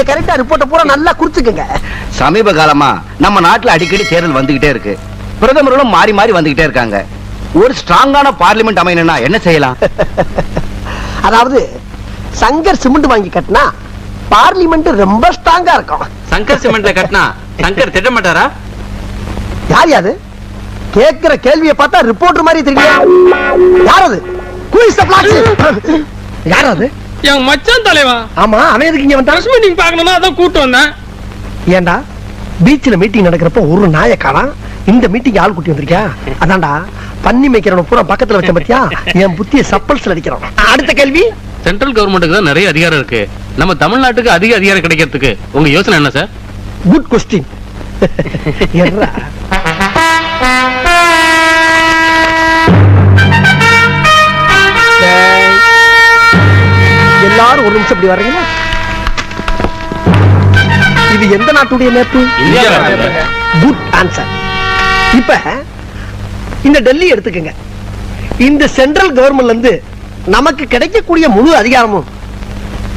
நீங்க கரெக்டா ரிப்போர்ட்ட பூரா நல்லா குறிச்சுக்கங்க. சமீப காலமா நம்ம நாட்டுல அடிக்கடி தேர்தல் வந்துகிட்டே இருக்கு. பிரதமர்களும் மாறி மாறி வந்துகிட்டே இருக்காங்க. ஒரு ஸ்ட்ராங்கான பார்லிமெண்ட் அமையணும்னா என்ன செய்யலாம்? அதாவது சங்கர் சிமெண்ட் வாங்கி கட்டினா பார்லிமெண்ட் ரொம்ப ஸ்ட்ராங்கா இருக்கும். சங்கர் சிமெண்ட்ல கட்டினா சங்கர் திட்ட மாட்டாரா? யார் யாது கேக்குற கேள்வியை பார்த்தா ரிப்போர்ட்டர் மாதிரி தெரியல. யார் அது? யார் அது? என் மச்சான் தலைவா. ஆமா, அவன் எதுக்கு இங்க வந்தான்? மீட்டிங் பார்க்கணும்னா அதான் கூட்டு வந்தேன். ஏண்டா பீச்ல மீட்டிங் நடக்கிறப்ப ஒரு நாயை காணோம், இந்த மீட்டிங் ஆள் கூட்டி வந்திருக்கியா? அதான்டா பன்னி மேய்க்கிறவன பூரா பக்கத்துல வச்ச பத்தியா? என் புத்திய சப்பல்ஸ்ல அடிக்கிறான். அடுத்த கேள்வி. சென்ட்ரல் கவர்மெண்ட்டுக்கு தான் நிறைய அதிகாரம் இருக்கு. நம்ம தமிழ்நாட்டுக்கு அதிக அதிகாரம் கிடைக்கிறதுக்கு உங்க யோசனை என்ன சார்? Good question. எல்லாரும் ஒரு நிமிஷம் இப்படி வர்றீங்களா? இது எந்த நாட்டுடைய மேப்பு? Good answer. இப்ப இந்த டெல்லி எடுத்துக்கங்க. இந்த சென்ட்ரல் கவர்மெண்ட்ல இருந்து நமக்கு கிடைக்கக்கூடிய முழு அதிகாரமும்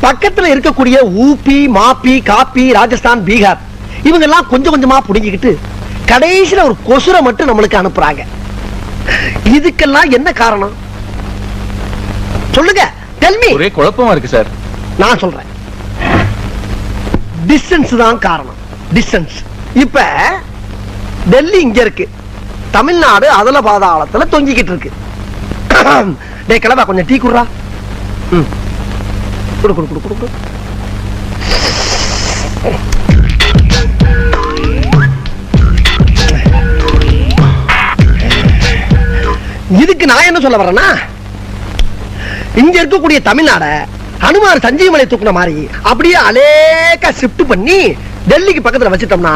பக்கத்துல இருக்கக்கூடிய ஊபி, மாப்பி, காப்பி, ராஜஸ்தான், பீகார் இவங்க எல்லாம் கொஞ்சம் கொஞ்சமா புடுங்கிக்கிட்டு கடைசியில ஒரு கொசுரை மட்டும் நம்மளுக்கு அனுப்புறாங்க. இதுக்கெல்லாம் என்ன காரணம் சொல்லுங்க? Tell me. ஒரே குழப்பமா இருக்கு சார். நான் சொல்றேன், டிஸ்டன்ஸ் தான் காரணம். டிஸ்டன்ஸ். இப்ப டெல்லி இங்க இருக்கு, தமிழ்நாடு அதல பாதாளத்துல தொங்கிக்கிட்டு இருக்கு. டேய் கிளம்பா, கொஞ்சம் டீ குடுறா. குடு குடு குடு குடு. இதுக்கு நான் என்ன சொல்ல வரேன்னா, இங்க இருக்கக்கூடிய தமிழ்நாட ஹனுமார் சஞ்சீவமலை தூக்குன மாதிரி அப்படியே அலேக்கா ஷிஃப்ட் பண்ணி டெல்லிக்கு பக்கத்துல வச்சிட்டோம்னா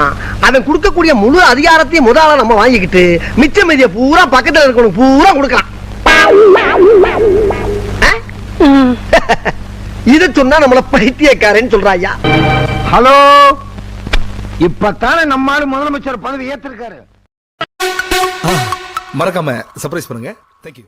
அவன் கொடுக்கக்கூடிய முழு அதிகாரத்தையும் முதல்ல நம்ம வாங்கிக்கிட்டு மிச்ச மீதியை பூரா பக்கத்துல இருக்கணும் பூரா கொடுக்கலாம். இது சொன்னா நம்மள பைத்தியக்காரன்னு சொல்றாயா? ஹலோ, இப்பத்தானே நம்மால முதலமைச்சர் பதவி ஏத்திருக்காரு. மறக்காம சர்ப்ரைஸ் பண்ணுங்க. தேங்க்யூ.